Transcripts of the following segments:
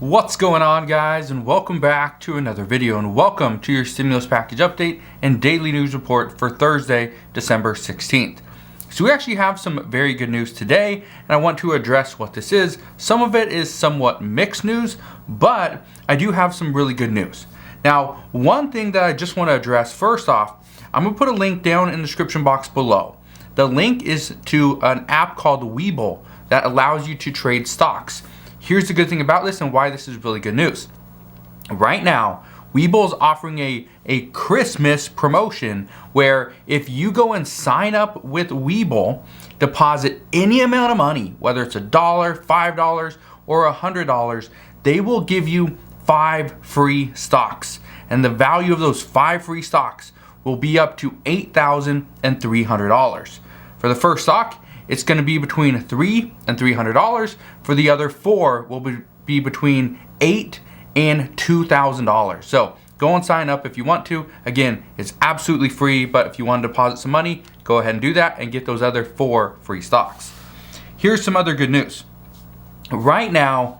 What's going on, guys, and welcome back to another video, and welcome to your stimulus package update and daily news report for Thursday, December 16th. So we actually have some very good news today, and I want to address what this is. Some of it is somewhat mixed news, but I do have some really good news. Now, one thing that I just want to address first off, I'm going to put a link down in the description box below. The link is to an app called Webull that allows you to trade stocks. Here's the good thing about this and why this is really good news. Right now, Webull is offering a Christmas promotion where if you go and sign up with Webull, deposit any amount of money, whether it's $1, $5, or $100, they will give you 5 free stocks. And the value of those 5 free stocks will be up to $8,300. For the first stock, it's going to be between $300 and $300. For the other 4 will be between $8,000 and $2,000. So go and sign up if you want to. Again, it's absolutely free, but if you want to deposit some money, go ahead and do that and get those other 4 free stocks. Here's some other good news. Right now,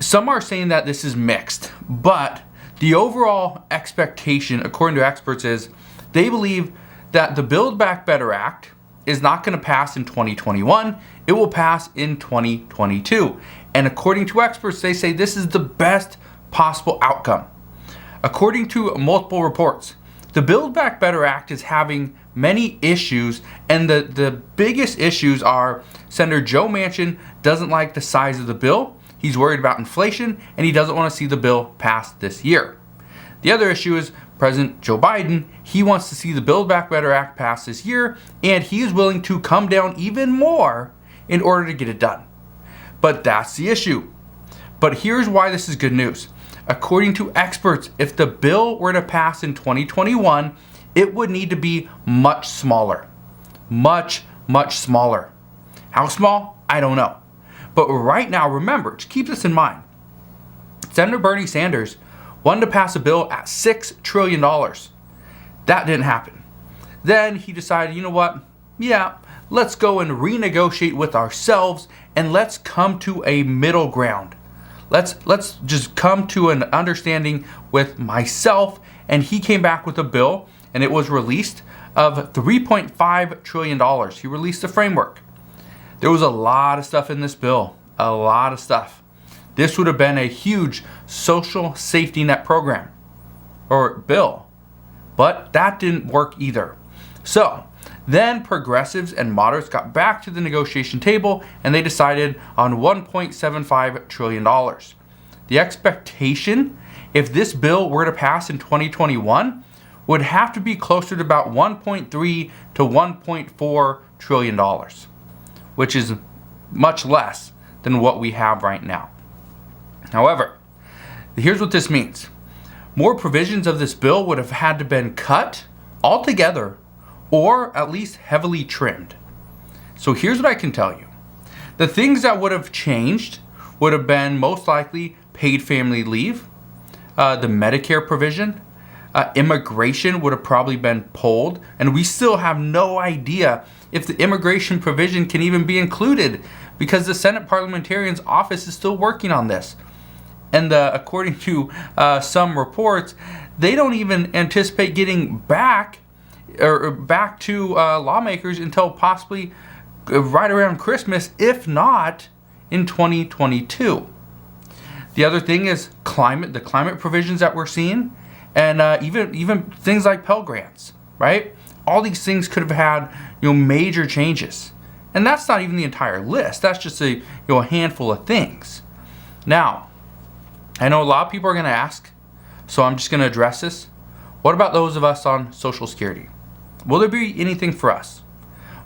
some are saying that this is mixed, but the overall expectation, according to experts, is they believe that the Build Back Better Act is not going to pass in 2021. It will pass in 2022. And according to experts, they say this is the best possible outcome. According to multiple reports, the Build Back Better Act is having many issues, and the biggest issues are Senator Joe Manchin doesn't like the size of the bill. He's worried about inflation, and he doesn't want to see the bill passed this year. The other issue is President Joe Biden. He wants to see the Build Back Better Act pass this year, and he is willing to come down even more in order to get it done. But that's the issue. But here's why this is good news. According to experts, if the bill were to pass in 2021, it would need to be much smaller. Much smaller. How small? I don't know. But right now, remember, just keep this in mind. Senator Bernie Sanders wanted to pass a bill at $6 trillion. That didn't happen. Then he decided, you know what? Yeah, let's go and renegotiate with ourselves and let's come to a middle ground. Let's just come to an understanding with myself. And he came back with a bill, and it was released, of $3.5 trillion. He released the framework. There was a lot of stuff in this bill, a lot of stuff. This would have been a huge social safety net program or bill, but that didn't work either. So then progressives and moderates got back to the negotiation table, and they decided on $1.75 trillion. The expectation, if this bill were to pass in 2021, would have to be closer to about $1.3 to $1.4 trillion, which is much less than what we have right now. However, here's what this means. More provisions of this bill would have had to been cut altogether or at least heavily trimmed. So here's what I can tell you. The things that would have changed would have been most likely paid family leave, the Medicare provision, immigration would have probably been pulled, and we still have no idea if the immigration provision can even be included because the Senate Parliamentarian's office is still working on this. And according to some reports, they don't even anticipate getting back to lawmakers until possibly right around Christmas, if not in 2022. The other thing is the climate provisions that we're seeing, and even things like Pell Grants, right? All these things could have had major changes, and that's not even the entire list. That's just a handful of things. Now, I know a lot of people are going to ask, so I'm just going to address this. What about those of us on Social Security? Will there be anything for us?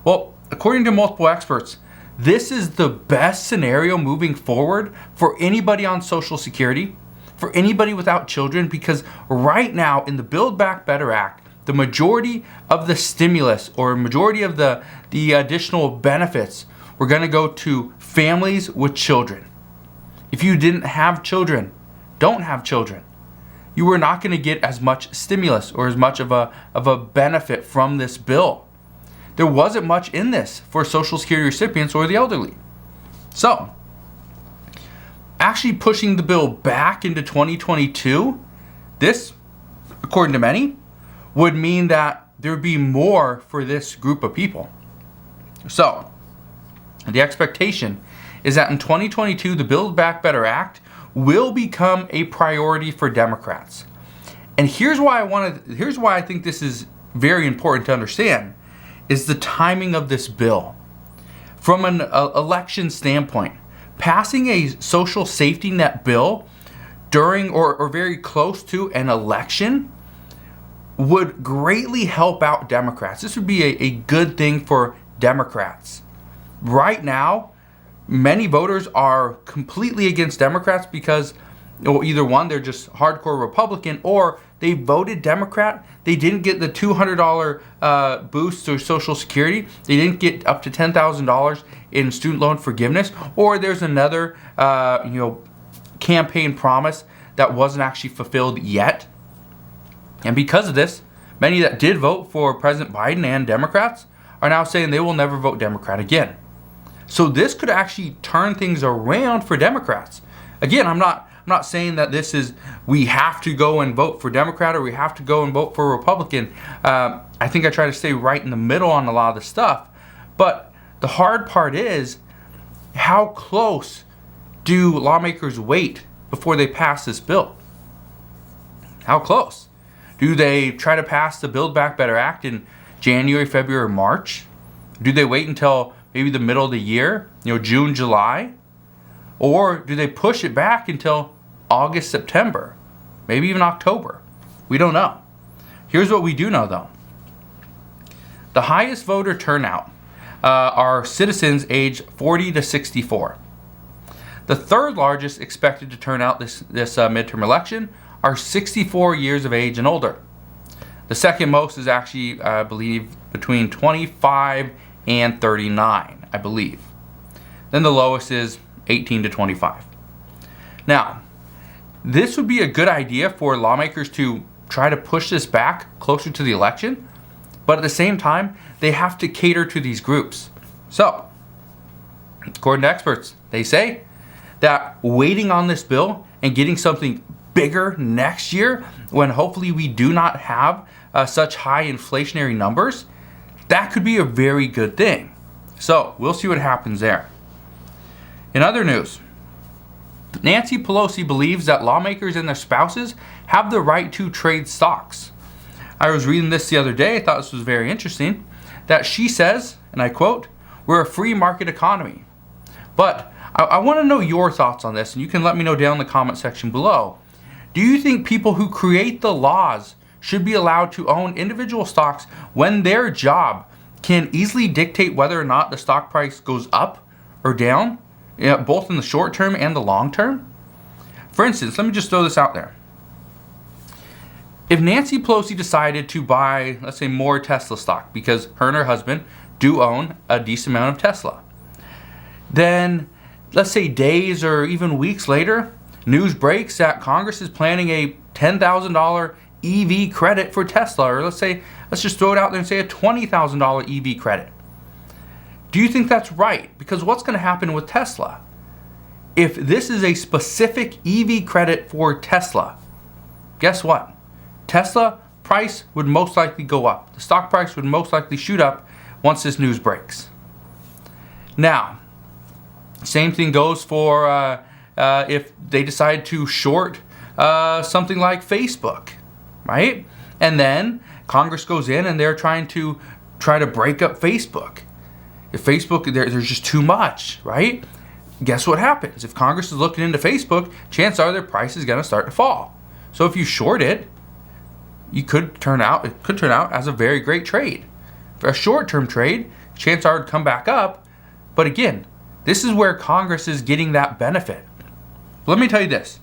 Well, according to multiple experts, this is the best scenario moving forward for anybody on Social Security, for anybody without children, because right now in the Build Back Better Act, the majority of the stimulus or majority of the additional benefits were going to go to families with children. If you didn't have children, don't have children, you were not going to get as much stimulus or as much of a benefit from this bill. There wasn't much in this for Social Security recipients or the elderly. So actually pushing the bill back into 2022, this, according to many, would mean that there would be more for this group of people. So, the expectation is that in 2022, the Build Back Better Act will become a priority for Democrats. And here's why I think this is very important to understand, is the timing of this bill. From an election standpoint, passing a social safety net bill during or very close to an election would greatly help out Democrats. This would be a good thing for Democrats. Right now, many voters are completely against Democrats because either one, they're just hardcore Republican, or they voted Democrat. They didn't get the $200 boost to Social Security. They didn't get up to $10,000 in student loan forgiveness, or there's another campaign promise that wasn't actually fulfilled yet. And because of this, many that did vote for President Biden and Democrats are now saying they will never vote Democrat again. So this could actually turn things around for Democrats. Again, I'm not saying that this is, we have to go and vote for Democrat or we have to go and vote for Republican. I think I try to stay right in the middle on a lot of this stuff. But the hard part is, how close do lawmakers wait before they pass this bill? How close? Do they try to pass the Build Back Better Act in January, February, March? Do they wait until maybe the middle of the year, June, July? Or do they push it back until August, September, maybe even October? We don't know. Here's what we do know, though. The highest voter turnout are citizens aged 40 to 64. The third largest expected to turn out this midterm election are 64 years of age and older. The second most is actually, I believe, between 25 and 39, I believe. Then the lowest is 18 to 25. Now, this would be a good idea for lawmakers to try to push this back closer to the election, but at the same time, they have to cater to these groups. So, according to experts, they say that waiting on this bill and getting something bigger next year, when hopefully we do not have such high inflationary numbers, that could be a very good thing. So, we'll see what happens there. In other news, Nancy Pelosi believes that lawmakers and their spouses have the right to trade stocks. I was reading this the other day. I thought this was very interesting. That she says, and I quote, "We're a free market economy." But I want to know your thoughts on this, and you can let me know down in the comment section below. Do you think people who create the laws should be allowed to own individual stocks when their job can easily dictate whether or not the stock price goes up or down, both in the short term and the long term? For instance, let me just throw this out there. If Nancy Pelosi decided to buy, let's say, more Tesla stock, because her and her husband do own a decent amount of Tesla, then let's say days or even weeks later, news breaks that Congress is planning a $10,000 EV credit for Tesla, or let's just throw it out there and say a $20,000 EV credit. Do you think that's right? Because what's going to happen with Tesla? If this is a specific EV credit for Tesla, guess what? Tesla price would most likely go up. The stock price would most likely shoot up once this news breaks. Now, same thing goes for if they decide to short something like Facebook, right? And then Congress goes in and they're trying to break up Facebook. If Facebook, there's just too much, right? Guess what happens? If Congress is looking into Facebook, chances are their price is going to start to fall. So if you short it, it could turn out as a very great trade. For a short-term trade, chances are it'd come back up. But again, this is where Congress is getting that benefit. Let me tell you this.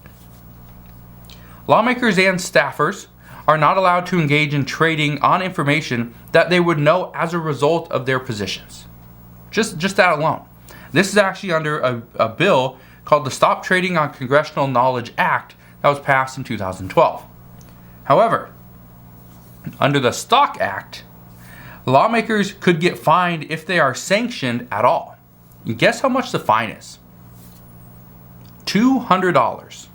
Lawmakers and staffers are not allowed to engage in trading on information that they would know as a result of their positions. Just that alone. This is actually under a bill called the Stop Trading on Congressional Knowledge Act that was passed in 2012. However, under the Stock Act, lawmakers could get fined if they are sanctioned at all. And guess how much the fine is? $200.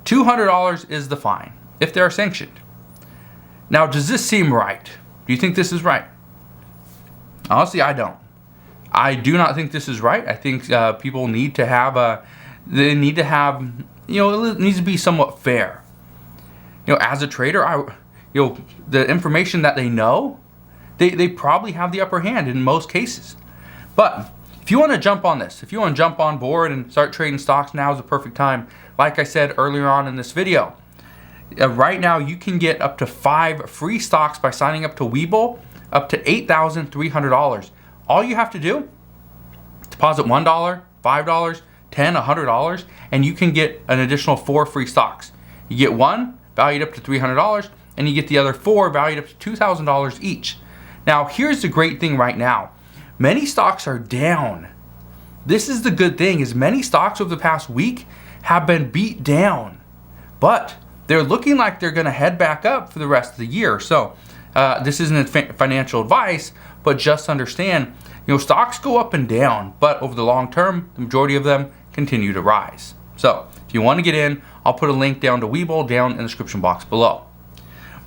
$200 is the fine if they're sanctioned. Now, does this seem right? Do you think this is right? Honestly, I don't. I do not think this is right. I think people need to have it needs to be somewhat fair. As a trader, the information that they know, they probably have the upper hand in most cases. But if you want to jump on this, if you want to jump on board and start trading stocks, now is the perfect time. Like I said earlier on in this video, right now you can get up to 5 free stocks by signing up to Webull, up to $8,300. All you have to do, deposit $1, $5, $10, $100, and you can get an additional 4 free stocks. You get one valued up to $300, and you get the other 4 valued up to $2,000 each. Now, here's the great thing right now. Many stocks are down. This is the good thing, is many stocks over the past week have been beat down, but they're looking like they're going to head back up for the rest of the year. So this isn't financial advice, but just understand, stocks go up and down, but over the long term, the majority of them continue to rise. So if you want to get in, I'll put a link down to Webull down in the description box below.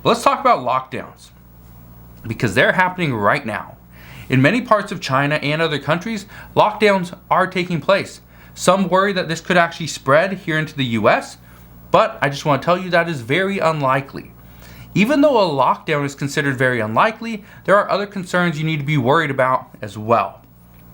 But let's talk about lockdowns, because they're happening right now. In many parts of China and other countries, lockdowns are taking place. Some worry that this could actually spread here into the US, but I just want to tell you that is very unlikely. Even though a lockdown is considered very unlikely, there are other concerns you need to be worried about as well.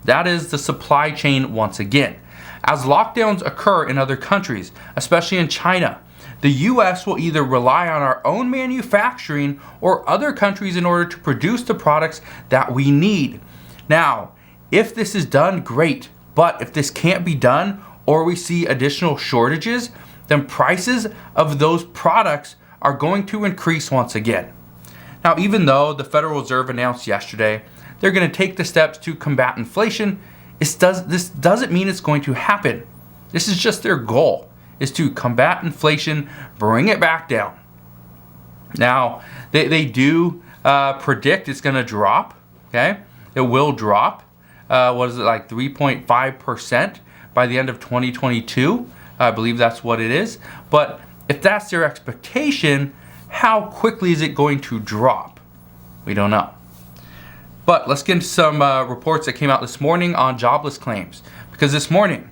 That is the supply chain once again. As lockdowns occur in other countries, especially in China, the US will either rely on our own manufacturing or other countries in order to produce the products that we need. Now, if this is done, great. But if this can't be done, or we see additional shortages, then prices of those products are going to increase once again. Now, even though the Federal Reserve announced yesterday they're going to take the steps to combat inflation, this doesn't mean it's going to happen. This is just their goal, is to combat inflation, bring it back down. Now, they do predict it's going to drop, okay? It will drop. What is it, like 3.5% by the end of 2022? I believe that's what it is. But if that's their expectation, how quickly is it going to drop? We don't know. But let's get into some reports that came out this morning on jobless claims. Because this morning,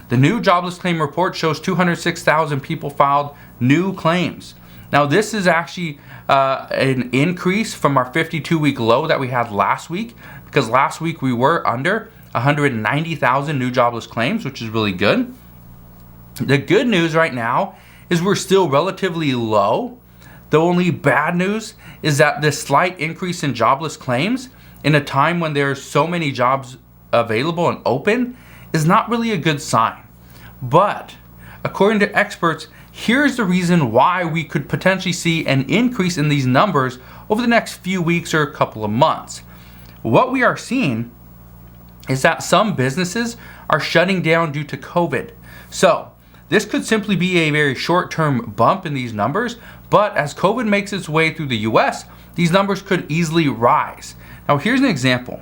the new jobless claim report shows 206,000 people filed new claims. Now, this is actually an increase from our 52-week low that we had last week, because last week we were under 190,000 new jobless claims, which is really good. The good news right now is we're still relatively low. The only bad news is that this slight increase in jobless claims in a time when there's so many jobs available and open is not really a good sign. But according to experts, here's the reason why we could potentially see an increase in these numbers over the next few weeks or a couple of months. What we are seeing is that some businesses are shutting down due to COVID. So this could simply be a very short-term bump in these numbers, but as COVID makes its way through the US, these numbers could easily rise. Now, here's an example.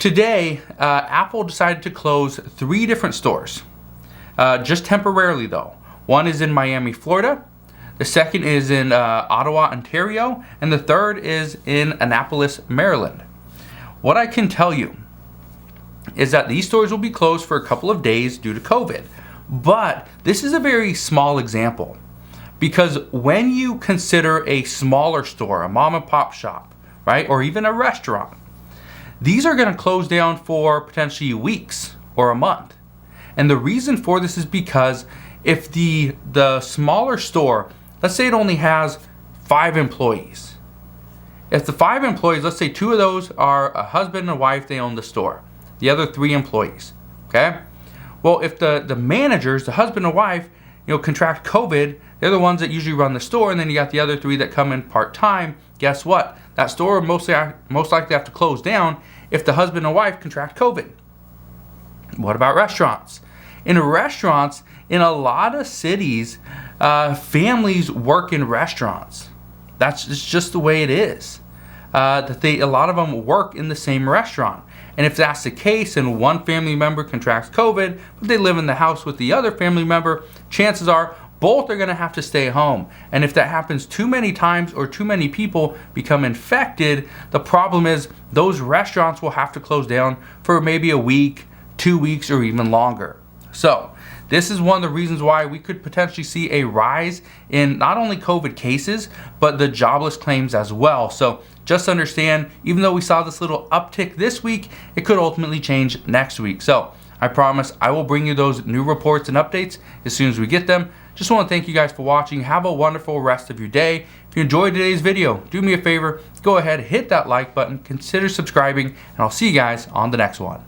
Today, Apple decided to close 3 different stores, just temporarily though. One is in Miami, Florida. The second is in Ottawa, Ontario. And the third is in Annapolis, Maryland. What I can tell you is that these stores will be closed for a couple of days due to COVID. But this is a very small example, because when you consider a smaller store, a mom and pop shop, right, or even a restaurant, these are going to close down for potentially weeks or a month. And the reason for this is because if the smaller store, let's say it only has 5 employees. If the 5 employees, let's say 2 of those are a husband and a wife, they own the store. The other 3 employees, okay? Well, if the managers, the husband and wife, contract COVID, they're the ones that usually run the store, and then you got the other 3 that come in part-time. Guess what? That store most likely have to close down if the husband and wife contract COVID. What about restaurants? In restaurants, in a lot of cities, families work in restaurants. It's just the way it is. A lot of them work in the same restaurant. And if that's the case and one family member contracts COVID, but they live in the house with the other family member, chances are both are going to have to stay home. And if that happens too many times or too many people become infected, the problem is those restaurants will have to close down for maybe a week, 2 weeks, or even longer. So this is one of the reasons why we could potentially see a rise in not only COVID cases, but the jobless claims as well. So just understand, even though we saw this little uptick this week, it could ultimately change next week. So I promise I will bring you those new reports and updates as soon as we get them. Just want to thank you guys for watching. Have a wonderful rest of your day. If you enjoyed today's video, do me a favor, go ahead, hit that like button, consider subscribing, and I'll see you guys on the next one.